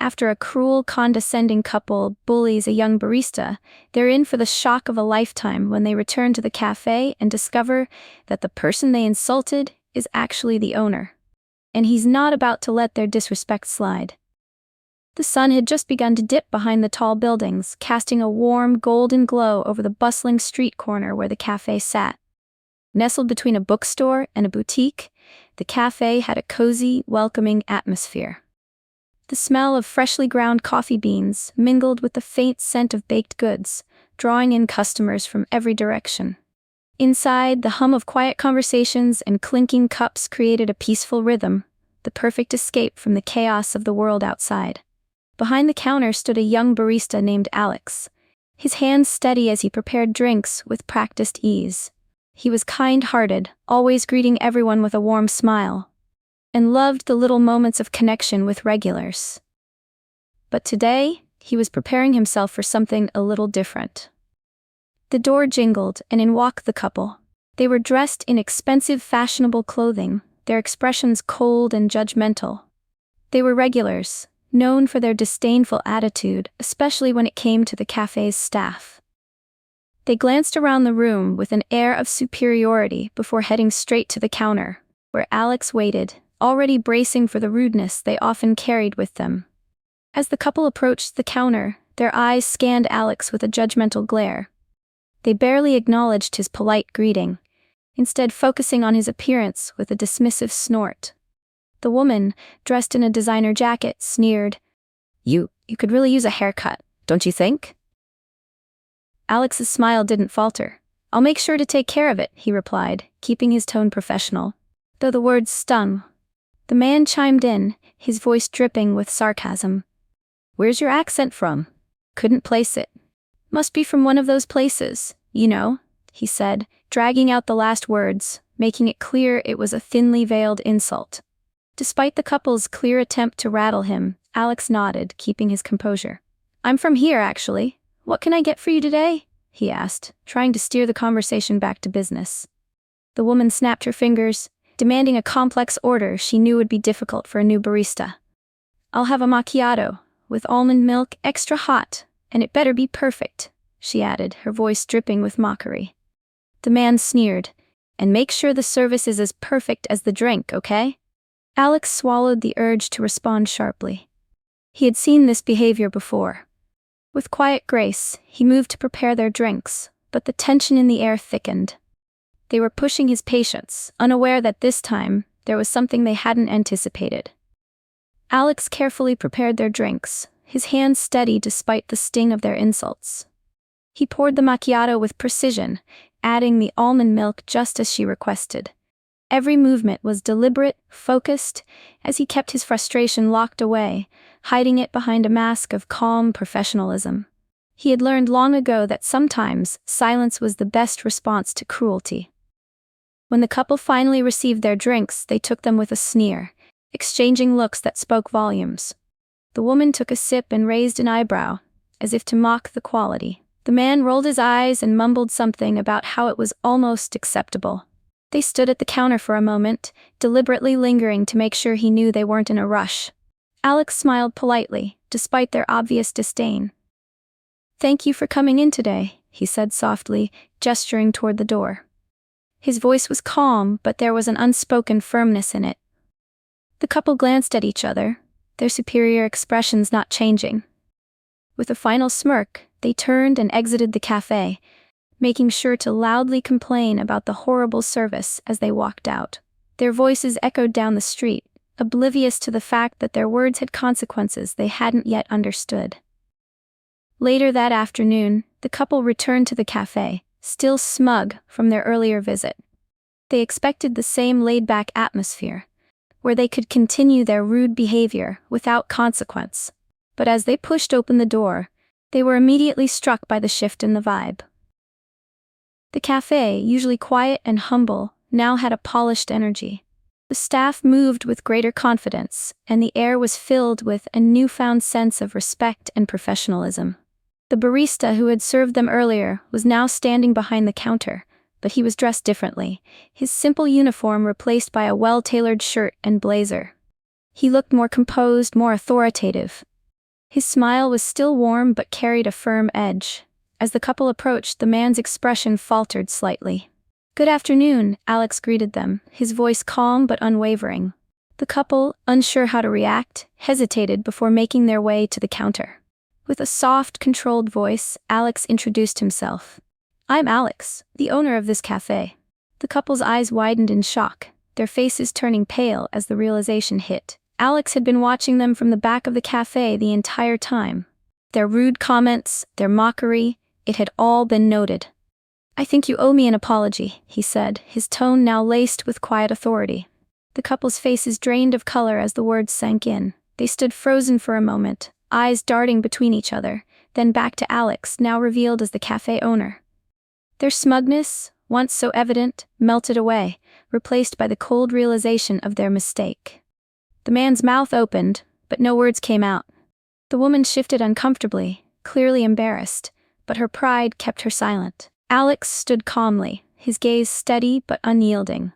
After a cruel, condescending couple bullies a young barista, they're in for the shock of a lifetime when they return to the cafe and discover that the person they insulted is actually the owner. And he's not about to let their disrespect slide. The sun had just begun to dip behind the tall buildings, casting a warm, golden glow over the bustling street corner where the cafe sat. Nestled between a bookstore and a boutique, the cafe had a cozy, welcoming atmosphere. The smell of freshly ground coffee beans mingled with the faint scent of baked goods, drawing in customers from every direction. Inside, the hum of quiet conversations and clinking cups created a peaceful rhythm, the perfect escape from the chaos of the world outside. Behind the counter stood a young barista named Alex, his hands steady as he prepared drinks with practiced ease. He was kind-hearted, always greeting everyone with a warm smile, and loved the little moments of connection with regulars. But today, he was preparing himself for something a little different. The door jingled, and in walked the couple. They were dressed in expensive, fashionable clothing, their expressions cold and judgmental. They were regulars, known for their disdainful attitude, especially when it came to the cafe's staff. They glanced around the room with an air of superiority before heading straight to the counter, where Alex waited, already bracing for the rudeness they often carried with them. As the couple approached the counter, their eyes scanned Alex with a judgmental glare. They barely acknowledged his polite greeting, instead focusing on his appearance with a dismissive snort. The woman, dressed in a designer jacket, sneered, You could really use a haircut, don't you think?" Alex's smile didn't falter. "I'll make sure to take care of it," he replied, keeping his tone professional, though the words stung. The man chimed in, his voice dripping with sarcasm. "Where's your accent from?" "Couldn't place it." "Must be from one of those places, you know," he said, dragging out the last words, making it clear it was a thinly veiled insult. Despite the couple's clear attempt to rattle him, Alex nodded, keeping his composure. "I'm from here, actually. What can I get for you today?" he asked, trying to steer the conversation back to business. The woman snapped her fingers, demanding a complex order she knew would be difficult for a new barista. "I'll have a macchiato, with almond milk, extra hot, and it better be perfect," she added, her voice dripping with mockery. The man sneered, "And make sure the service is as perfect as the drink, okay?" Alex swallowed the urge to respond sharply. He had seen this behavior before. With quiet grace, he moved to prepare their drinks, but the tension in the air thickened. They were pushing his patience, unaware that this time, there was something they hadn't anticipated. Alex carefully prepared their drinks, his hands steady despite the sting of their insults. He poured the macchiato with precision, adding the almond milk just as she requested. Every movement was deliberate, focused, as he kept his frustration locked away, hiding it behind a mask of calm professionalism. He had learned long ago that sometimes silence was the best response to cruelty. When the couple finally received their drinks, they took them with a sneer, exchanging looks that spoke volumes. The woman took a sip and raised an eyebrow, as if to mock the quality. The man rolled his eyes and mumbled something about how it was almost acceptable. They stood at the counter for a moment, deliberately lingering to make sure he knew they weren't in a rush. Alex smiled politely, despite their obvious disdain. "Thank you for coming in today," he said softly, gesturing toward the door. His voice was calm, but there was an unspoken firmness in it. The couple glanced at each other, their superior expressions not changing. With a final smirk, they turned and exited the cafe, making sure to loudly complain about the horrible service as they walked out. Their voices echoed down the street, oblivious to the fact that their words had consequences they hadn't yet understood. Later that afternoon, the couple returned to the cafe, still smug from their earlier visit. They expected the same laid-back atmosphere, where they could continue their rude behavior without consequence. But as they pushed open the door, they were immediately struck by the shift in the vibe. The cafe, usually quiet and humble, now had a polished energy. The staff moved with greater confidence, and the air was filled with a newfound sense of respect and professionalism. The barista who had served them earlier was now standing behind the counter, but he was dressed differently, his simple uniform replaced by a well-tailored shirt and blazer. He looked more composed, more authoritative. His smile was still warm but carried a firm edge. As the couple approached, the man's expression faltered slightly. "Good afternoon," Alex greeted them, his voice calm but unwavering. The couple, unsure how to react, hesitated before making their way to the counter. With a soft, controlled voice, Alex introduced himself. "I'm Alex, the owner of this cafe." The couple's eyes widened in shock, their faces turning pale as the realization hit. Alex had been watching them from the back of the cafe the entire time. Their rude comments, their mockery, it had all been noted. "I think you owe me an apology," he said, his tone now laced with quiet authority. The couple's faces drained of color as the words sank in. They stood frozen for a moment, eyes darting between each other, then back to Alex, now revealed as the cafe owner. Their smugness, once so evident, melted away, replaced by the cold realization of their mistake. The man's mouth opened, but no words came out. The woman shifted uncomfortably, clearly embarrassed, but her pride kept her silent. Alex stood calmly, his gaze steady but unyielding.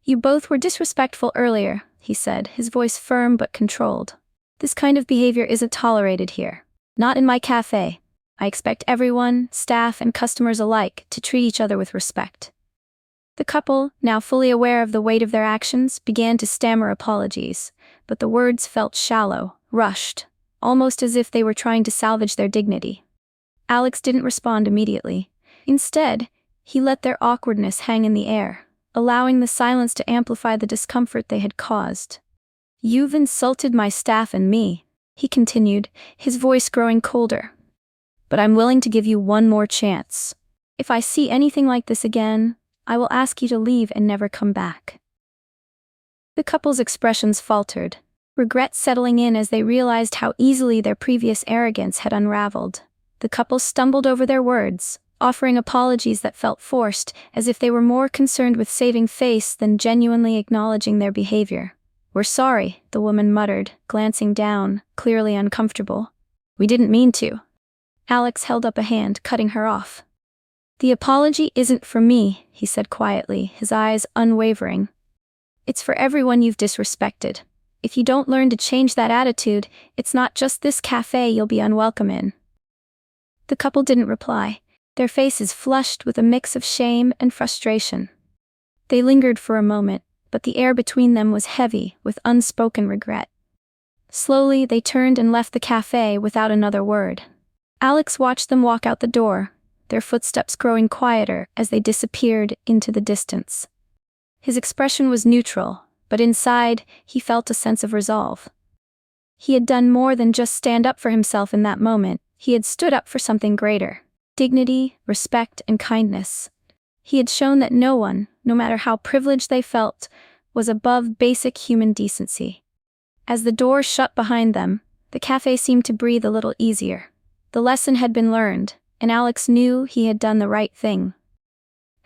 "You both were disrespectful earlier," he said, his voice firm but controlled. "This kind of behavior isn't tolerated here. Not in my cafe. I expect everyone, staff and customers alike, to treat each other with respect." The couple, now fully aware of the weight of their actions, began to stammer apologies, but the words felt shallow, rushed, almost as if they were trying to salvage their dignity. Alex didn't respond immediately. Instead, he let their awkwardness hang in the air, allowing the silence to amplify the discomfort they had caused. "You've insulted my staff and me," he continued, his voice growing colder. "But I'm willing to give you one more chance. If I see anything like this again, I will ask you to leave and never come back." The couple's expressions faltered, regret settling in as they realized how easily their previous arrogance had unraveled. The couple stumbled over their words, offering apologies that felt forced, as if they were more concerned with saving face than genuinely acknowledging their behavior. "We're sorry," the woman muttered, glancing down, clearly uncomfortable. "We didn't mean to." Alex held up a hand, cutting her off. "The apology isn't for me," he said quietly, his eyes unwavering. "It's for everyone you've disrespected. If you don't learn to change that attitude, it's not just this cafe you'll be unwelcome in." The couple didn't reply, their faces flushed with a mix of shame and frustration. They lingered for a moment, but the air between them was heavy with unspoken regret. Slowly, they turned and left the cafe without another word. Alex watched them walk out the door, their footsteps growing quieter as they disappeared into the distance. His expression was neutral, but inside, he felt a sense of resolve. He had done more than just stand up for himself in that moment. He had stood up for something greater: dignity, respect, and kindness. He had shown that no one, no matter how privileged they felt, was above basic human decency. As the door shut behind them, the cafe seemed to breathe a little easier. The lesson had been learned, and Alex knew he had done the right thing.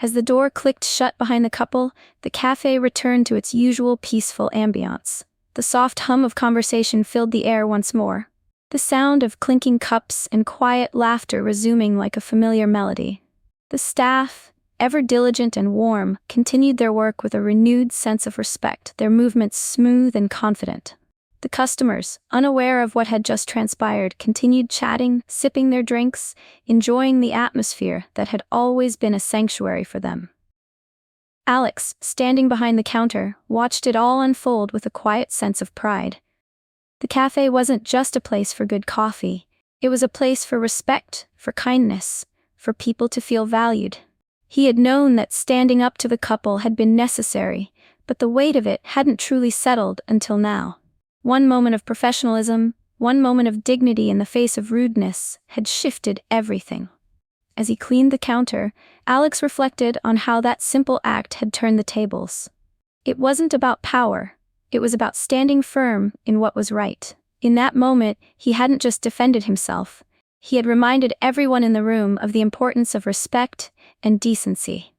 As the door clicked shut behind the couple, the cafe returned to its usual peaceful ambiance. The soft hum of conversation filled the air once more, the sound of clinking cups and quiet laughter resuming like a familiar melody. The staff, ever diligent and warm, continued their work with a renewed sense of respect, their movements smooth and confident. The customers, unaware of what had just transpired, continued chatting, sipping their drinks, enjoying the atmosphere that had always been a sanctuary for them. Alex, standing behind the counter, watched it all unfold with a quiet sense of pride. The cafe wasn't just a place for good coffee, it was a place for respect, for kindness, for people to feel valued. He had known that standing up to the couple had been necessary, but the weight of it hadn't truly settled until now. One moment of professionalism, one moment of dignity in the face of rudeness, had shifted everything. As he cleaned the counter, Alex reflected on how that simple act had turned the tables. It wasn't about power, it was about standing firm in what was right. In that moment, he hadn't just defended himself, he had reminded everyone in the room of the importance of respect and decency.